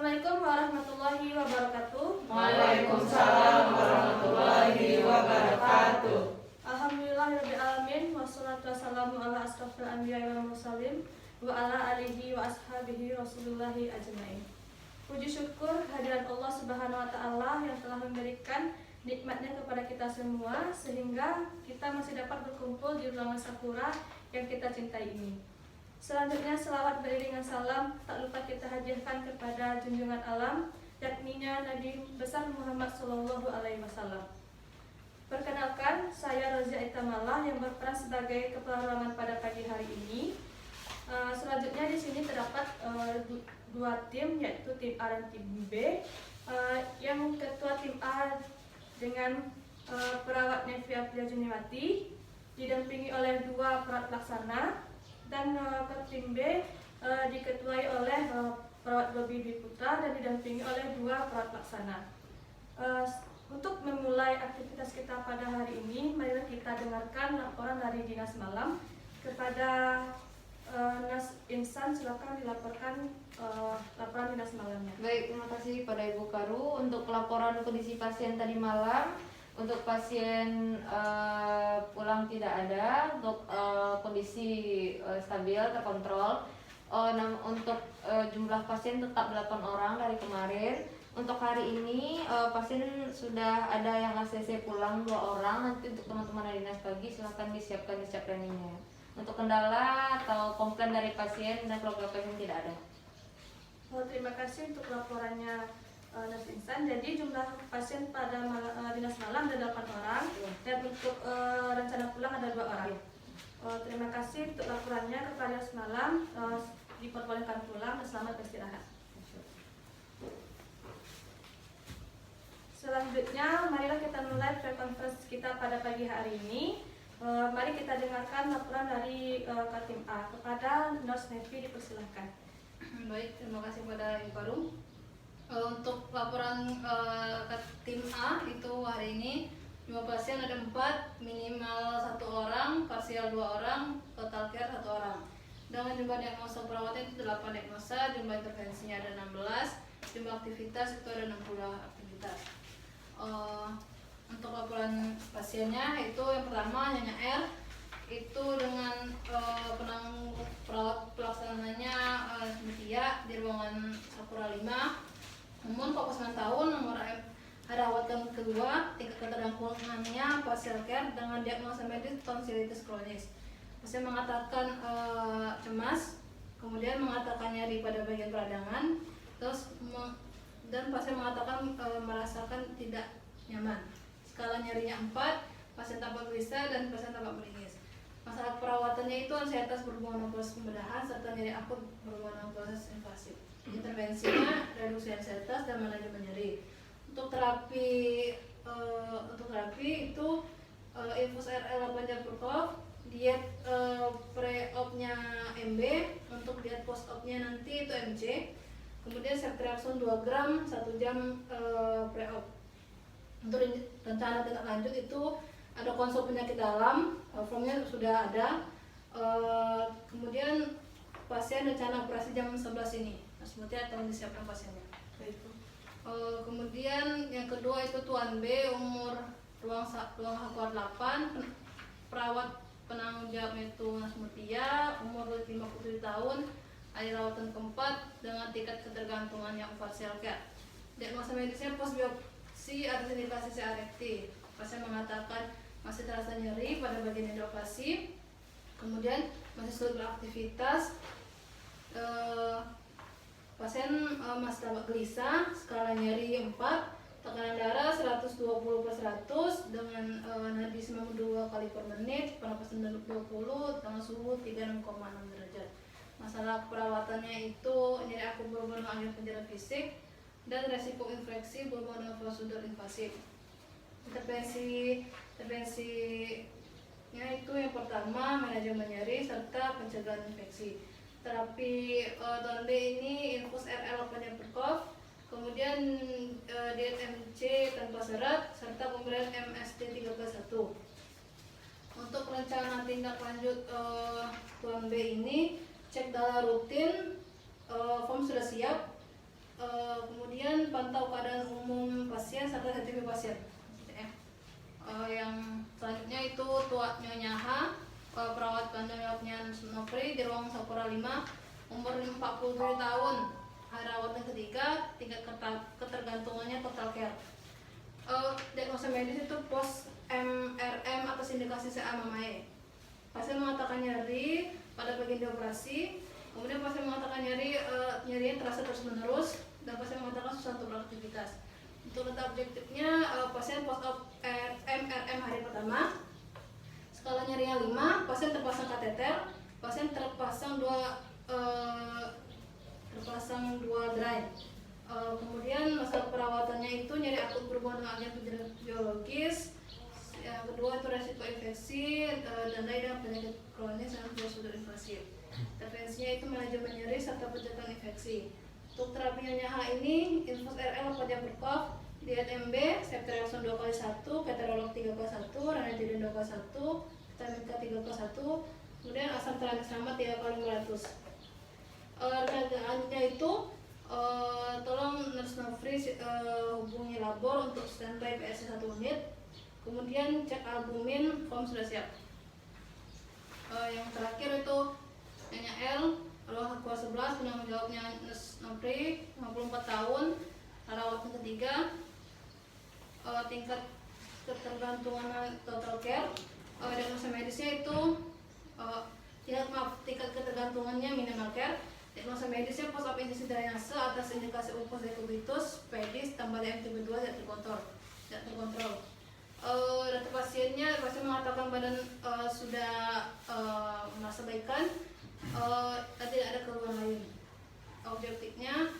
Assalamualaikum warahmatullahi wabarakatuh. Waalaikumsalam warahmatullahi wabarakatuh. Alhamdulillahirabbil alamin wassalatu wassalamu ala asrofil anbiya'i wal mursalin wa ala alihi wa ashabihi rasulillahi ajmain. Puji syukur hadirat Allah Subhanahu wa taala yang telah memberikan nikmatnya kepada kita semua sehingga kita masih dapat berkumpul di ruangan Sakura yang kita cintai ini. Selanjutnya selawat beriringan salam tak lupa kita hadiahkan kepada junjungan alam yakninya Nabi besar Muhammad Sallallahu Alaihi Wasallam. Perkenalkan, saya Rozia Itamallah yang berperan sebagai kepala ruangan pada pagi hari ini. Selanjutnya di sini terdapat dua tim, yaitu tim A dan tim B. Yang ketua tim A dengan perawat Nevi Aprilia Juniwati didampingi oleh dua perawat pelaksana, dan ke tim B diketuai oleh perawat Bobi Dwi Putra dan didampingi oleh dua perawat pelaksana. Untuk memulai aktivitas kita pada hari ini, marilah kita dengarkan laporan dari Dinas Malam. Kepada Nas Insan, silakan dilaporkan laporan Dinas Malamnya. Baik, terima kasih pada Ibu Karu untuk laporan kondisi pasien tadi malam. Untuk pasien pulang tidak ada, untuk kondisi stabil, terkontrol. Untuk jumlah pasien tetap 8 orang dari kemarin. Untuk hari ini pasien sudah ada yang ACC pulang 2 orang. Nanti untuk teman-teman dari Dinas Pagi silahkan disiapkan di siap planningnya. Untuk kendala atau komplain dari pasien dan keluarga pasien tidak ada. Terima kasih untuk laporannya Nas Insan. Jadi jumlah pasien pada Dinas Malam ada 8 orang dan untuk rencana pulang ada 2 orang. Terima kasih untuk laporannya kepada Dinas Malam. Diperbolehkan pulang dan selamat beristirahat. Selanjutnya, marilah kita mulai pre-conference kita pada pagi hari ini. Mari kita dengarkan laporan dari Katim A. Kepada Nurse Nevi dipersilahkan. Baik, terima kasih pada Ibu Karu. Untuk laporan tim A itu hari ini jumlah pasien ada 4, minimal 1 orang, parsial 2 orang, total care 1 orang. Dengan jumlah diagnosa perawatan itu 8 diagnosa, jumlah intervensinya ada 16, jumlah aktivitas itu ada 60 aktivitas. Untuk laporan pasiennya itu yang pertama Nyonya R, itu dengan penanggung perawat pelaksananya Mutia di ruangan Sakura 5, umur 49 tahun, nomor rawatan kedua, tingkat ketergantungannya partial care dengan diagnosa medis tonsilitis kronis. Pasien mengatakan cemas, kemudian mengatakan nyeri pada bagian peradangan, dan pasien mengatakan merasakan tidak nyaman. Skala nyerinya 4, pasien tampak gelisah dan pasien tampak meringis. Masalah perawatannya itu ansietas berhubungan dengan proses pembedahan serta nyeri akut berhubungan dengan proses invasif. Intervensinya reduksi ansietas dan manajemen nyeri. Untuk terapi itu infus RL 8 jam per cough, diet pre-op-nya MB, untuk diet post-op-nya nanti itu MC. Kemudian ceftriaxone 2 gram 1 jam pre-op. Untuk rencana tindak lanjut itu ada konsul penyakit dalam, formnya sudah ada. Kemudian pasien rencana operasi jam 11 ini. Seperti akan disiapkan pasiennya. Kemudian yang kedua itu Tuan B, umur ruang Hakor 8, perawat penanggung jawabnya itu Nas Mutia, umur 57 tahun, ada rawatan keempat dengan tingkat ketergantungan yang partial care. Diagnosa medisnya post biopsi arteriovenous erecti. Pasien mengatakan masih terasa nyeri pada bagian endovasi, kemudian masih sulit beraktivitas. Pasien masih tampak gelisah, skala nyeri 4, tekanan darah 120/100 dengan nadi 92 kali per menit, pernapasan 20 dengan suhu 36,6 derajat. Masalah perawatannya itu nyeri akut berhubungan dengan angin penjara fisik dan resiko infeksi berhubungan dengan prosedur invasif. Intervensinya itu yang pertama manajemen nyeri serta pencegahan infeksi. Terapi Tuan B ini infus RL 8 jam per cough, kemudian diet MC tanpa serat serta pemberian MST 13/1. Untuk rencana tindak lanjut Tuan B ini cek darah rutin, form sudah siap, terapi pasien. Yang selanjutnya itu Tua Nyonya H, perawat Nyonya Nopri di ruang Sakura 5, umur 47 tahun, hari rawat yang ketiga, tingkat ketergantungannya total care. Diagnosa medis itu pos MRM atas indikasi CA mamae. Pasien mengatakan nyeri pada bagian dioperasi, kemudian pasien mengatakan nyerinya terasa terus menerus, dan pasien mengatakan susah untuk beraktivitas. Untuk data objektifnya, pasien post op MRM hari pertama, skala nyerinya 5, pasien terpasang kateter, pasien terpasang dua drain. Kemudian masalah perawatannya itu nyeri akut berhubungan dengan agent biologis. Yang kedua itu resiko infeksi dan lain penyakit kronis dan prosedur invasif. Intervensinya itu manajemen nyeri serta pencegahan infeksi. Untuk terapi Nyonya H ini, infus RL 4 jam per cough, diet MB, ceftriaxone 2x1, keterolog 3x1, ranitidin 2x1, vitamin K 3x1, kemudian asam tranexamat 3x500. Selanjutnya itu tolong nurse Nofri hubungi labor untuk standby PSC 1 unit, kemudian cek albumin, form sudah siap. Yang terakhir itu Nyonya L, ruang Aqua 11, penanggung jawabnya nurse Nofri, 54 tahun, rawat yang ketiga, tingkat ketergantungan total care. Diagnosa medisnya itu tingkat ketergantungannya minimal care. Diagnosa medisnya post op infeksi drainase atas indikasi ulcus decubitus, pedis, tambah DM2 tidak terkontrol. Data pasiennya, pasien mengatakan badan sudah merasa baikan, tidak ada keluhan lain. Objektifnya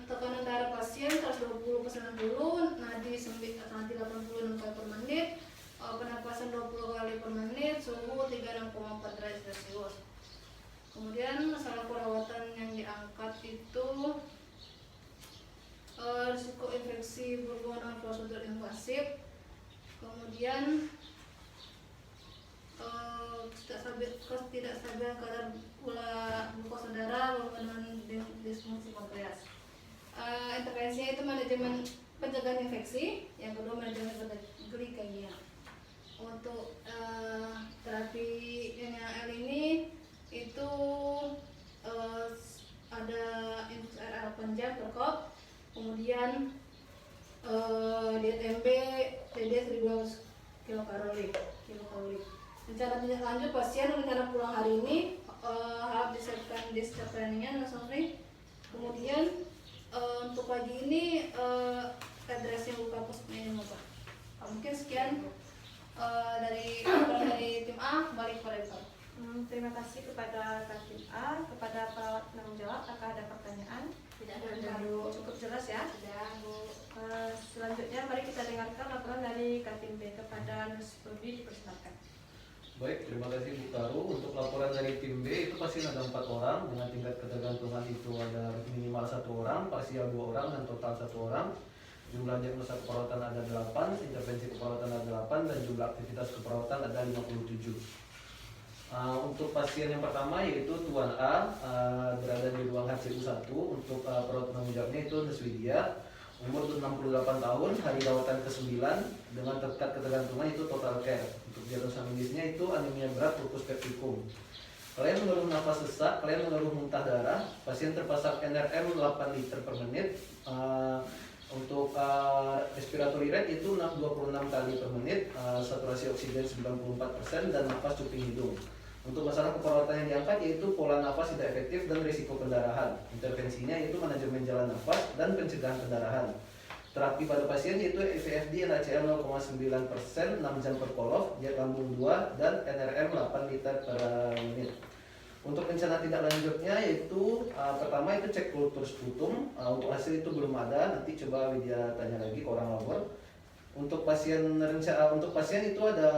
tekanan darah pasien 120/90, nadi 80 kali per menit, pernapasan 20 kali per menit, suhu 36,4 derajat Celcius. Kemudian masalah perawatan yang diangkat itu risiko infeksi berhubungan dengan prosedur invasif, kemudian tidak stabil kadar glukosa darah berhubungan dengan disfungsi pankreas. Intervensinya itu manajemen pencegahan infeksi, yang kedua manajemen glikemia. Untuk terapi Nyonya L ini itu ada infus RL 8 jam per kop, kemudian diet MB DD 1200 kilokalori. Rencana tindak lanjut pasien rencana pulang hari ini, harap disiapkan disk planningnya Nurse Nofri. Kemudian untuk pagi ini addressnya buka pos ini Pak. Mungkin sekian dari tim A, balik pada Pak. Terima kasih kepada Kak tim A, kepada perawat penanggung jawab. Apakah ada pertanyaan? Tidak ada. Cukup jelas ya. Sudah, Bu. Selanjutnya mari kita dengarkan laporan dari Kak tim B. Kepada Nurse Ruby dipersilakan. Baik, terima kasih Bu Karu. Untuk laporan dari tim B itu pasien ada 4 orang dengan tingkat ketergantungan itu ada minimal 1 orang, parsial 2 orang, dan total 1 orang. Jumlah diagnosa keperawatan ada 8, intervensi keperawatan ada 8, dan jumlah aktivitas keperawatan ada 57. Untuk pasien yang pertama yaitu Tuan A, berada di ruang HCU 1. Untuk perawat penanggung jawabnya itu Nurse Widya, umur 68 tahun, hari rawatan ke-9, dengan tingkat ketergantungan itu total care. Untuk diagnosa medisnya itu anemia berat lupus pepticum. Klien mengeluh nafas sesak, klien mengeluh muntah darah, pasien terpasang NRM 8 liter per menit. Untuk respiratory rate itu 26 kali per menit, saturasi oksigen 94%, dan nafas cuping hidung. Untuk masalah keperawatan yang diangkat yaitu pola nafas tidak efektif dan risiko pendarahan. Intervensinya yaitu manajemen jalan nafas dan pencegahan pendarahan. Terapi pada pasien yaitu EVFD NaCl 0,9%, 6 jam per kolof, jet lambung 2, dan NRM 8 liter per menit. Untuk rencana tindak lanjutnya yaitu pertama itu cek kultur sputum. Untuk hasil itu belum ada, nanti coba Widya tanya lagi ke orang labor. Untuk pasien itu ada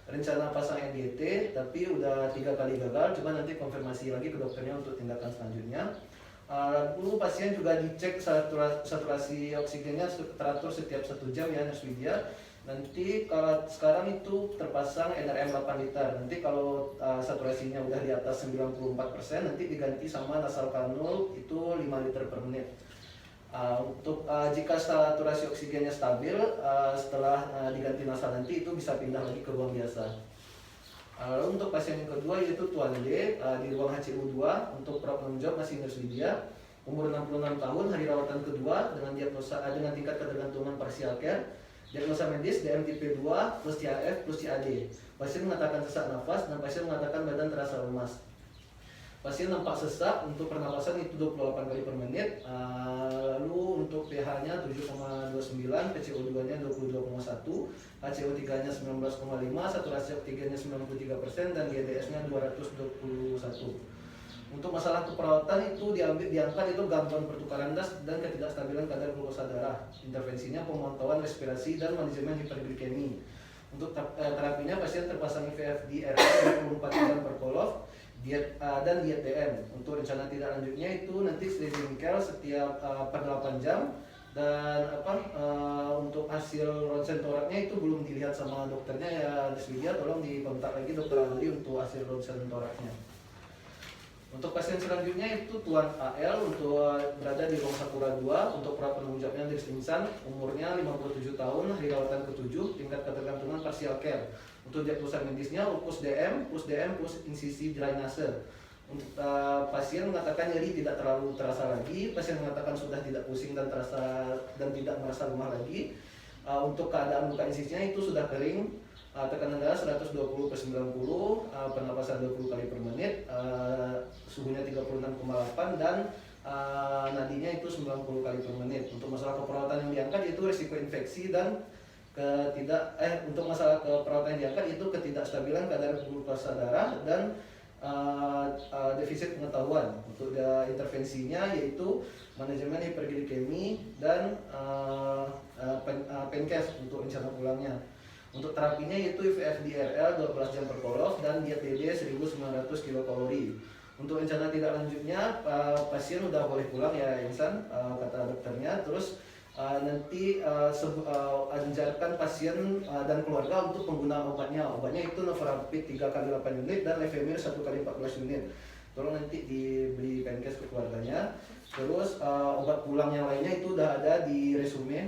rencana pasang NDT, tapi udah 3 kali gagal. Coba nanti konfirmasi lagi ke dokternya untuk tindakan selanjutnya. Lalu pasien juga dicek saturasi oksigennya teratur setiap 1 jam ya Nurse Widya. Nanti kalau sekarang itu terpasang NRM 8 liter. Nanti kalau saturasinya udah di atas 94%, nanti diganti sama nasal kanul itu 5 liter per menit. Untuk jika saturasi oksigennya stabil, setelah diganti nasal nanti itu bisa pindah lagi ke ruang biasa. Lalu untuk pasien yang kedua yaitu Tuan D di ruang HCU 2 untuk problem job masih Lydia, umur 66 tahun, hari rawatan kedua dengan diagnosa dengan tingkat ketergantungan parsial care. Diagnosa medis DM tipe 2 plus CAF plus CAD. Pasien mengatakan sesak nafas dan pasien mengatakan badan terasa lemas. Pasien nampak sesak, untuk pernapasan itu 28 kali per menit. Lalu untuk pH-nya 7,29, PCO2-nya 22,1, HCO3-nya 19,5, saturasi oksigennya 93% dan GDS-nya 221. Untuk masalah keperawatan itu diangkat itu gangguan pertukaran das dan ketidakstabilan kadar glukosa darah. Intervensinya pemantauan respirasi dan manajemen hiperglikemi. Untuk terapinya pasien terpasang IVFD RL 24 jam per kolof dan diet DM. Untuk rencana tidak lanjutnya itu nanti sliding care setiap per 8 jam dan untuk hasil ronsen toraknya itu belum dilihat sama dokternya ya, Deswidia tolong dikontak lagi dokter ahli untuk hasil ronsen toraknya. Untuk pasien selanjutnya itu Tuan AL untuk berada di ruang Sakura 2 untuk pra penanggung jawabnya Andris Insan, umurnya 57 tahun, hari rawatan ke-7, tingkat ketergantungan partial care. Untuk diagnosa medisnya ulkus DM plus insisi drainase. Untuk pasien mengatakan nyeri tidak terlalu terasa lagi, pasien mengatakan sudah tidak pusing dan tidak merasa lemah lagi. Untuk keadaan luka insisinya itu sudah kering. Tekanan darah 120/90, pernapasan 20 kali per menit, suhunya 36,8 dan nadinya itu 90 kali per menit. Untuk masalah keperawatan yang diangkat itu risiko infeksi dan untuk masalah keperawatan yang diangkat itu ketidakstabilan kadar glukosa darah dan defisit pengetahuan. Untuk intervensinya yaitu manajemen hiperglikemi dan penkes untuk rencana pulangnya. Untuk terapinya yaitu IVFDRL 12 jam per kolof dan diet DD 1900 kilokalori. Untuk rencana tidak lanjutnya pasien udah boleh pulang ya Insan, kata dokternya. Terus nanti ajarkan pasien dan keluarga untuk penggunaan obatnya. Obatnya itu Novorapid 3 kali 8 unit dan Levemir 1 kali 14 unit. Tolong nanti dibeli penkes ke keluarganya. Terus obat pulang yang lainnya itu udah ada di resume,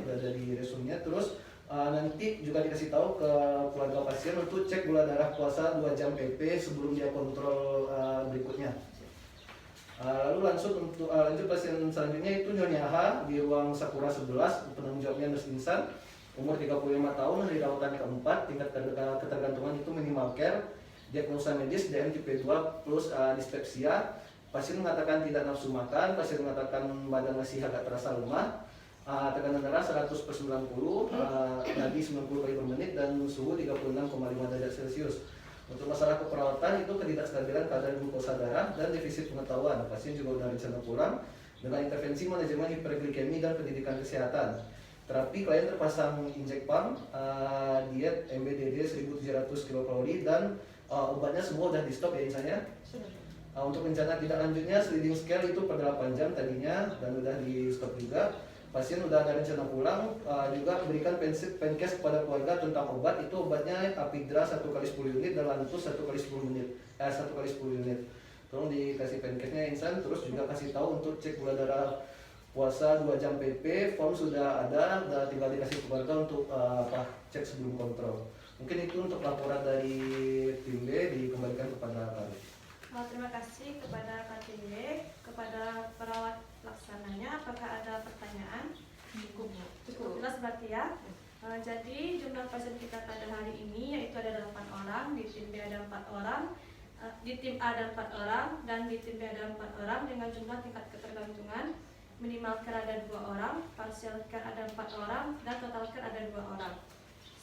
Terus nanti juga dikasih tahu ke keluarga pasien untuk cek gula darah puasa 2 jam PP sebelum dia kontrol berikutnya. Lalu lanjut pasien selanjutnya itu Nyonya H di ruang Sakura 11, penanggung jawabnya Nurse Insan, umur 35 tahun, hari rawatan keempat, tingkat ketergantungan itu minimal care, diagnosa medis DM tipe 2 plus dispepsia. Pasien mengatakan tidak nafsu makan, pasien mengatakan badan masih agak terasa lemah. Tekanan darah 100/90, nadi 90 kali per menit dan suhu 36,5 derajat Celcius. Untuk masalah keperawatan itu ketidakstabilan kadar glukosa darah dan defisit pengetahuan. Pasien juga sudah rencana pulang dengan intervensi manajemen hiperglikemi dan pendidikan kesehatan. Terapi klien terpasang injek pump, diet MBDD 1700 kilokalori dan obatnya semua sudah di stop ya Insanya. Untuk rencana tidak lanjutnya sliding scale itu per 8 jam tadinya dan sudah di stop juga. Pasien udah ada rencana pulang, juga berikan penkes kepada keluarga tentang obat. Itu obatnya Apidra 1 kali 10 unit dan Lantus 1 kali 10 unit. 1 kali 10 unit. Tolong dikasih penkesnya Insan, terus juga kasih tahu untuk cek gula darah puasa 2 jam PP, form sudah ada, tinggal dikasih keluarga untuk cek sebelum kontrol. Mungkin itu untuk laporan dari tim B, dikembalikan kepada kami. Terima kasih kepada Kak Tim B, kepada perawat pelaksananya. Apakah ada pertanyaan? Cukup jelas berarti ya. Jadi jumlah pasien kita pada hari ini yaitu ada 8 orang, di tim B ada 4 orang, di tim A ada 4 orang, dan di tim B ada 4 orang dengan jumlah tingkat ketergantungan. Minimal care ada 2 orang, partial care ada 4 orang, dan total care ada 2 orang.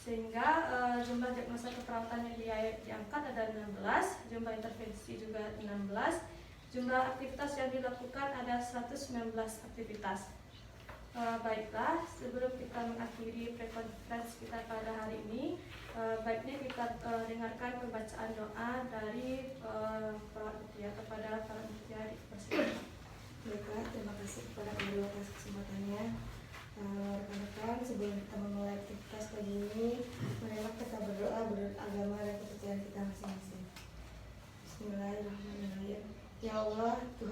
Sehingga jumlah diagnosa keperawatan yang diangkat ada 16, jumlah intervensi juga 16, jumlah aktivitas yang dilakukan ada 119 aktivitas. Baiklah, sebelum kita mengakhiri pre-conference kita pada hari ini, baiknya kita dengarkan pembacaan doa dari perawat mutia kepada para mutia di persidangan. Baiklah, terima kasih kepada kedua atas kesempatannya. Rekan-rekan, sebelum kita memulai aktivitas pagi ini,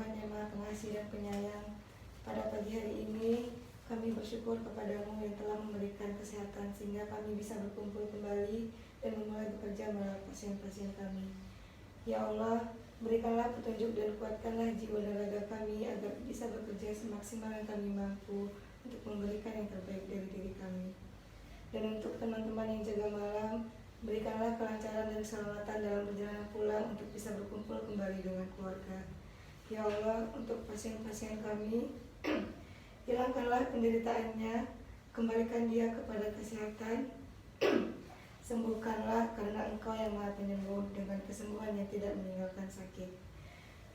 Tuhan yang Maha Pengasih dan Penyayang, pada pagi hari ini kami bersyukur kepadamu yang telah memberikan kesehatan sehingga kami bisa berkumpul kembali dan memulai bekerja merawat pasien-pasien kami. Ya Allah, berikanlah petunjuk dan kuatkanlah jiwa dan raga kami agar bisa bekerja semaksimal yang kami mampu untuk memberikan yang terbaik dari diri kami. Dan untuk teman-teman yang jaga malam, berikanlah kelancaran dan keselamatan dalam perjalanan pulang untuk bisa berkumpul kembali dengan keluarga. Ya Allah, untuk pasien-pasien kami, hilangkanlah penderitaannya, kembalikan dia kepada kesehatan, sembuhkanlah karena Engkau yang Maha Penyembuh, dengan kesembuhan yang tidak meninggalkan sakit.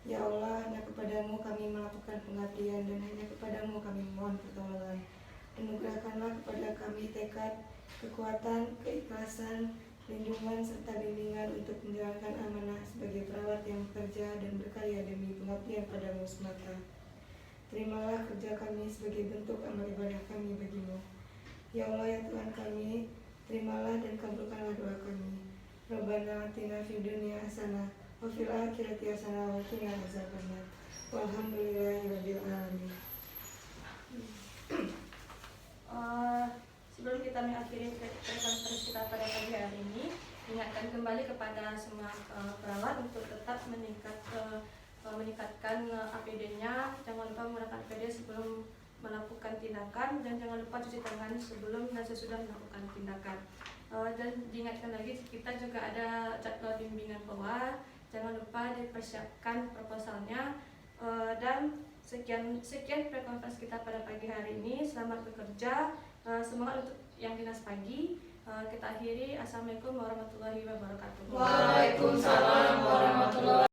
Ya Allah, hanya kepadamu kami melakukan pengabdian dan hanya kepadamu kami mohon pertolongan. Anugerahkanlah kepada kami tekad, kekuatan, keikhlasan, lindungan serta bimbingan untuk menjalankan amanah sebagai perawat yang bekerja dan berkarya demi pengabdian padamu semata. Terimalah kerja kami sebagai bentuk amal ibadah kami bagimu. Ya Allah, ya Tuhan kami, terimalah dan kabulkanlah doa kami. Rabbana atina fid dunya hasanah wa fil akhirati hasanah wa qina azabannar. Walhamdulillahirabbil alamin. Sebelum kita mengakhiri konferensi kita pada pagi hari ini, ingatkan kembali kepada semua perawat untuk tetap meningkatkan APD-nya. Jangan lupa menggunakan APD sebelum melakukan tindakan dan jangan lupa cuci tangan sebelum dan sesudah melakukan tindakan. Dan diingatkan lagi, kita juga ada jadwal bimbingan POA. Jangan lupa dipersiapkan proposalnya. Dan sekian prekonferensi kita pada pagi hari ini. Selamat bekerja. Semangat untuk yang dinas pagi. Kita akhiri. Assalamualaikum warahmatullahi wabarakatuh. Waalaikumsalam warahmatullahi